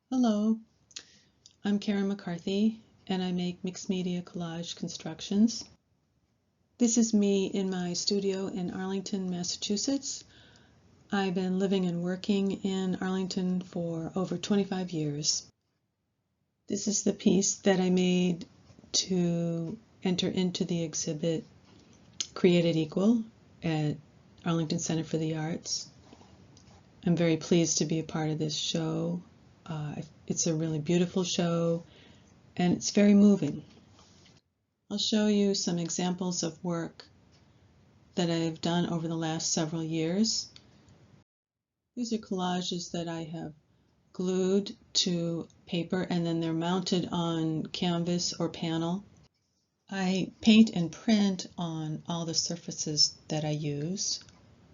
Hello, I'm Karen McCarthy and I make mixed media collage constructions. This is me in my studio in Arlington, Massachusetts. I've been living and working in Arlington for over 25 years. This is the piece that I made to enter into the exhibit Created Equal at Arlington Center for the Arts. I'm very pleased to be a part of this show. It's a really beautiful show and it's very moving. I'll show you some examples of work that I've done over the last several years. These are collages that I have glued to paper and then they're mounted on canvas or panel. I paint and print on all the surfaces that I use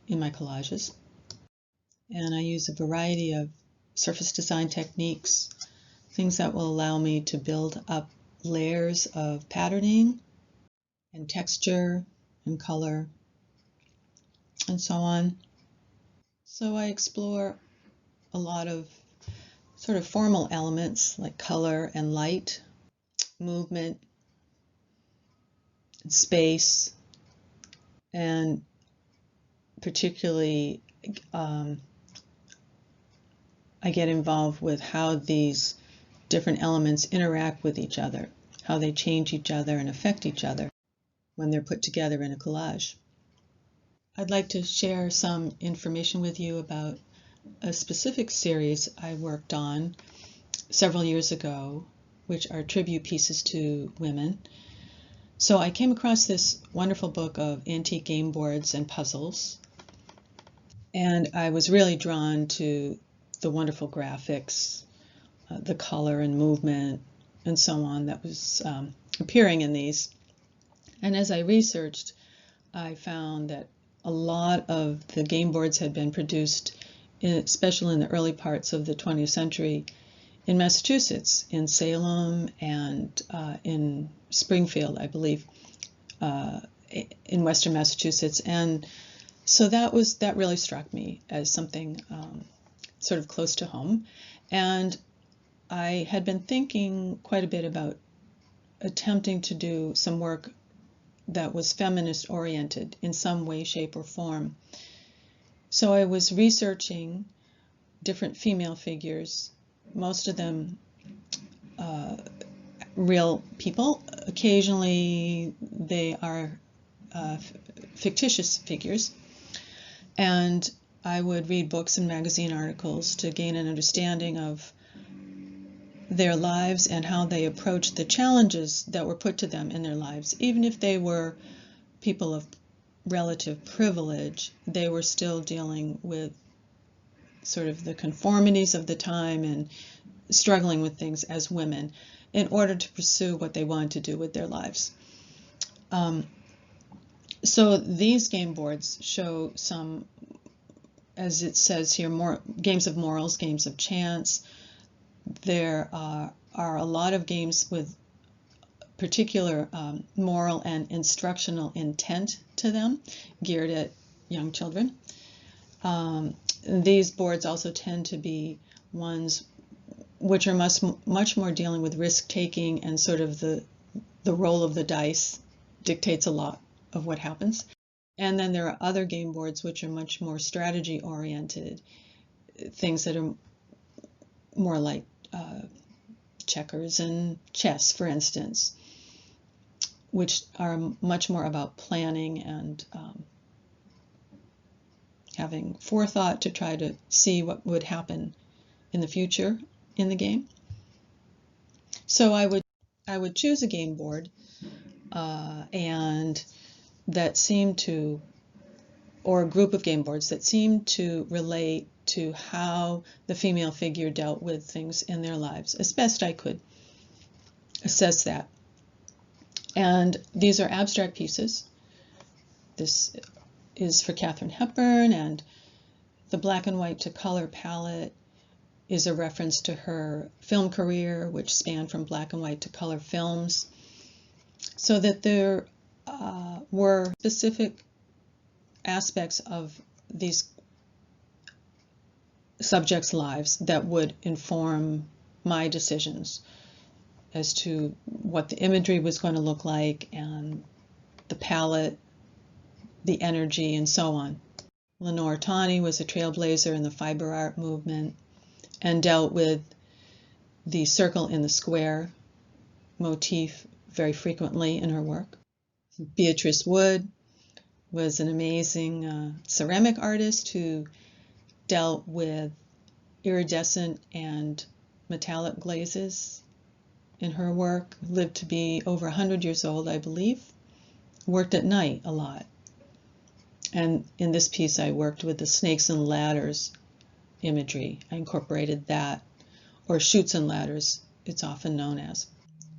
in my collages. And I use a variety of surface design techniques, things that will allow me to build up layers of patterning and texture and color and so on. So I explore a lot of sort of formal elements like color and light, movement, and space, and particularly I get involved with how these different elements interact with each other, how they change each other and affect each other when they're put together in a collage. I'd like to share some information with you about a specific series I worked on several years ago, which are tribute pieces to women. So I came across this wonderful book of antique game boards and puzzles, and I was really drawn to the wonderful graphics, the color and movement, and so on that was appearing in these. And as I researched, I found that a lot of the game boards had been produced, especially in the early parts of the 20th century, in Massachusetts, in Salem and in Springfield, I believe, in western Massachusetts. And so that really struck me as something sort of close to home. And I had been thinking quite a bit about attempting to do some work that was feminist oriented in some way, shape, or form. So I was researching different female figures, most of them real people. Occasionally they are fictitious figures. And I would read books and magazine articles to gain an understanding of their lives and how they approached the challenges that were put to them in their lives. Even if they were people of relative privilege, they were still dealing with sort of the conformities of the time and struggling with things as women in order to pursue what they wanted to do with their lives. So these game boards show some, as it says here, more games of morals, games of chance. There are a lot of games with particular moral and instructional intent to them, geared at young children. These boards also tend to be ones which are much more dealing with risk-taking, and sort of the roll of the dice dictates a lot of what happens. And then there are other game boards which are much more strategy-oriented, things that are more like checkers and chess, for instance, which are much more about planning and having forethought to try to see what would happen in the future in the game. So I would choose a game board and that seemed to, or a group of game boards that seemed to relate to how the female figure dealt with things in their lives, as best I could assess that. And these are abstract pieces. This is for Katharine Hepburn, and the black and white to color palette is a reference to her film career, which spanned from black and white to color films, so that there were specific aspects of these subjects' lives that would inform my decisions as to what the imagery was going to look like and the palette, the energy, and so on. Lenore Tawney was a trailblazer in the fiber art movement and dealt with the circle in the square motif very frequently in her work. Beatrice Wood was an amazing ceramic artist who dealt with iridescent and metallic glazes in her work, lived to be over 100 years old, I believe, worked at night a lot. And in this piece I worked with the snakes and ladders imagery. I incorporated that, or chutes and ladders, it's often known as.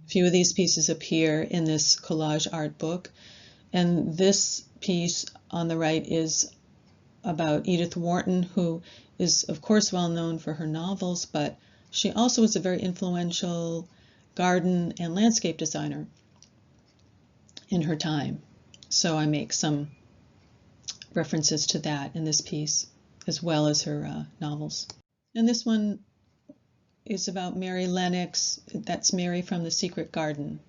A few of these pieces appear in this collage art book, and this piece on the right is about Edith Wharton, who is of course well known for her novels, but she also was a very influential garden and landscape designer in her time. So I make some references to that in this piece, as well as her novels. And this one is about Mary Lennox. That's Mary from the Secret Garden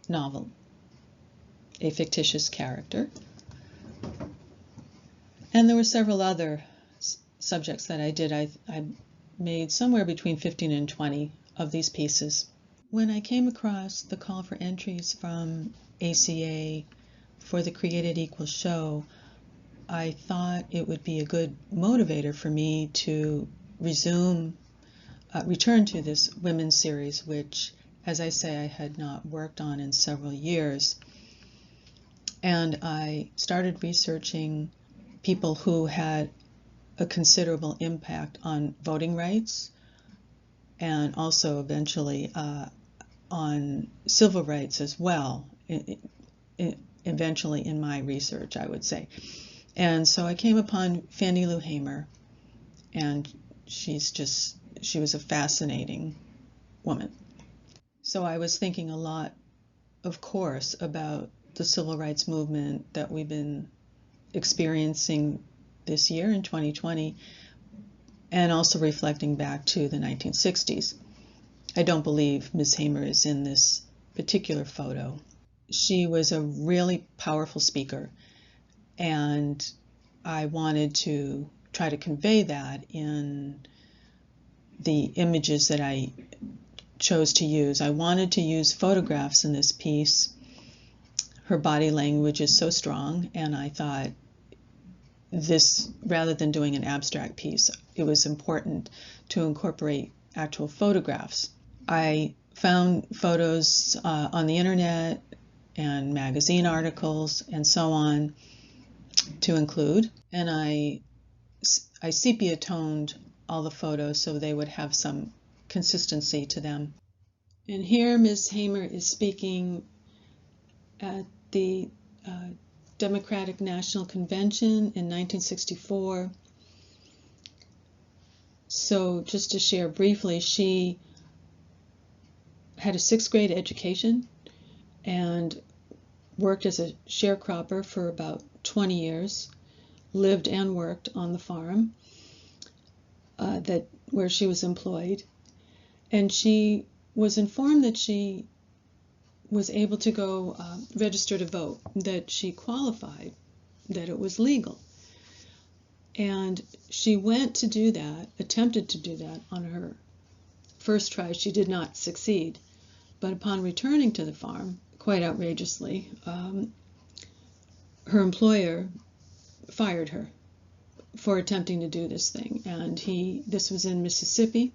novel, a fictitious character. And there were several other subjects that I did. I made somewhere between 15 and 20 of these pieces. When I came across the call for entries from ACA for the Created Equal show, I thought it would be a good motivator for me to return to this women's series, which, as I say, I had not worked on in several years. And I started researching people who had a considerable impact on voting rights and also eventually on civil rights as well, eventually in my research, I would say. And so I came upon Fannie Lou Hamer, and she was a fascinating woman. So I was thinking a lot, of course, about the civil rights movement that we've been experiencing this year in 2020, and also reflecting back to the 1960s. I don't believe Ms. Hamer is in this particular photo. She was a really powerful speaker, and I wanted to try to convey that in the images that I chose to use. I wanted to use photographs in this piece. Her body language is so strong, and I thought this, rather than doing an abstract piece, it was important to incorporate actual photographs. I found photos on the internet and magazine articles and so on to include, and I sepia toned all the photos so they would have some consistency to them. And here Ms. Hamer is speaking at the Democratic National Convention in 1964. So just to share briefly, she had a 6th grade education and worked as a sharecropper for about 20 years, lived and worked on the farm where she was employed, and she was informed that she was able to go register to vote, that she qualified, that it was legal. And she went to do that, attempted to do that on her first try. She did not succeed. But upon returning to the farm, quite outrageously, her employer fired her for attempting to do this thing. And this was in Mississippi.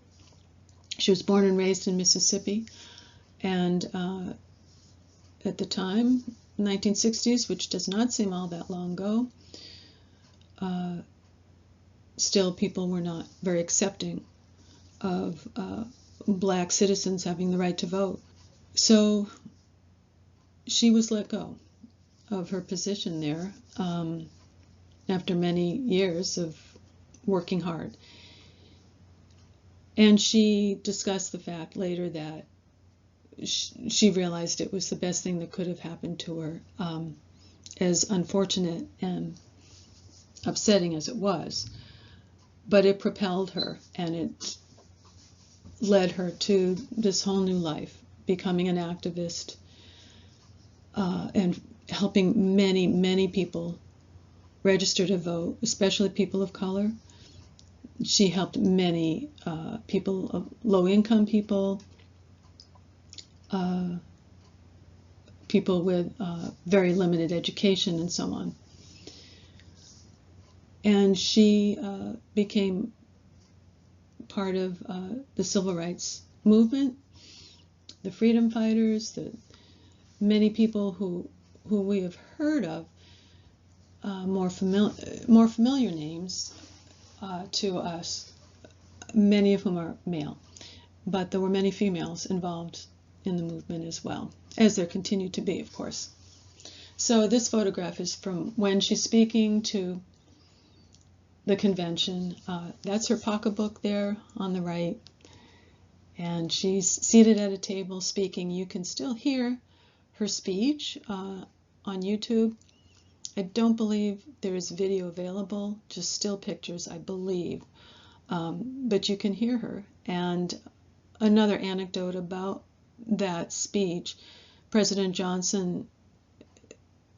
She was born and raised in Mississippi. And at the time, 1960s, which does not seem all that long ago, still people were not very accepting of black citizens having the right to vote. So she was let go of her position there after many years of working hard. And she discussed the fact later that she realized it was the best thing that could have happened to her, as unfortunate and upsetting as it was. But it propelled her, and it led her to this whole new life, becoming an activist and helping many, many people register to vote, especially people of color. She helped many people, low-income people, people with very limited education, and so on. And she became part of the civil rights movement, the freedom fighters, the many people who we have heard of, more familiar names to us, many of whom are male. But there were many females involved in the movement as well, as there continue to be, of course. So this photograph is from when she's speaking to the convention. That's her pocketbook there on the right. And she's seated at a table speaking. You can still hear her speech on YouTube. I don't believe there is video available, just still pictures, I believe. But you can hear her. And another anecdote about that speech, President Johnson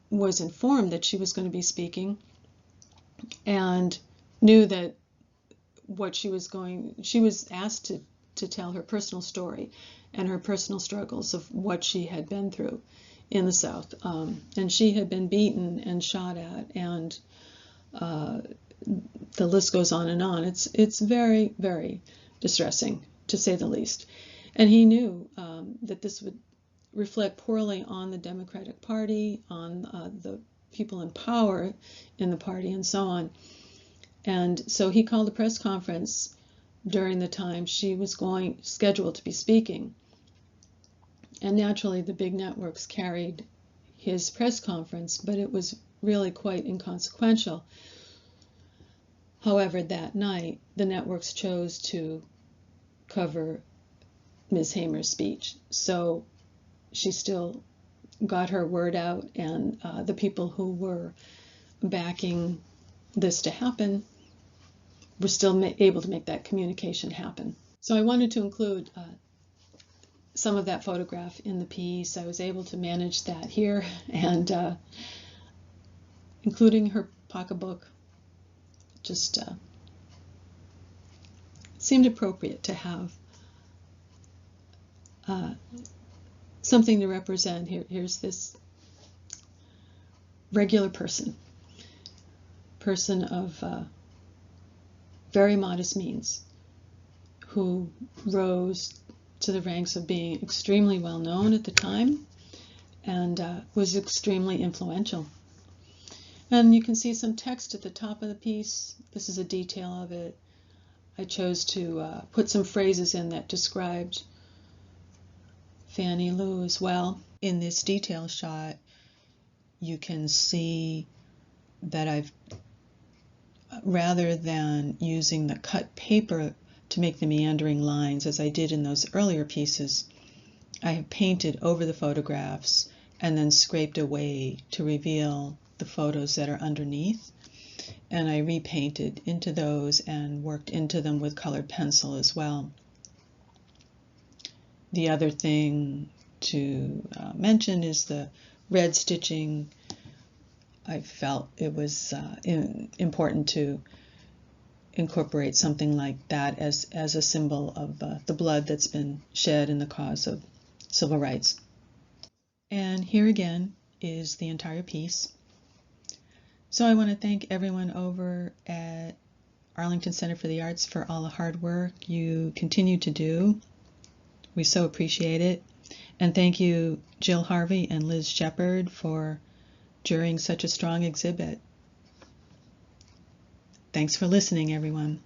was informed that she was going to be speaking and knew that she was asked to tell her personal story and her personal struggles of what she had been through in the South. And she had been beaten and shot at, and the list goes on and on. It's very, very distressing, to say the least. And he knew that this would reflect poorly on the Democratic Party, on the people in power in the party, and so on. And so he called a press conference during the time she was scheduled to be speaking. And naturally, the big networks carried his press conference, but it was really quite inconsequential. However, that night, the networks chose to cover Ms. Hamer's speech. So she still got her word out, and the people who were backing this to happen were still able to make that communication happen. So I wanted to include some of that photograph in the piece. I was able to manage that here, and including her pocketbook just seemed appropriate to have something to represent. Here's this regular person of very modest means, who rose to the ranks of being extremely well known at the time and was extremely influential. And you can see some text at the top of the piece. This is a detail of it. I chose to put some phrases in that described Fannie Lou as well. In this detail shot, you can see that I've, rather than using the cut paper to make the meandering lines as I did in those earlier pieces, I have painted over the photographs and then scraped away to reveal the photos that are underneath. And I repainted into those and worked into them with colored pencil as well. The other thing to mention is the red stitching. I felt it was important to incorporate something like that as a symbol of the blood that's been shed in the cause of civil rights. And here again is the entire piece. So I want to thank everyone over at Arlington Center for the Arts for all the hard work you continue to do. We so appreciate it. And thank you, Jill Harvey and Liz Shepard, for jurying such a strong exhibit. Thanks for listening, everyone.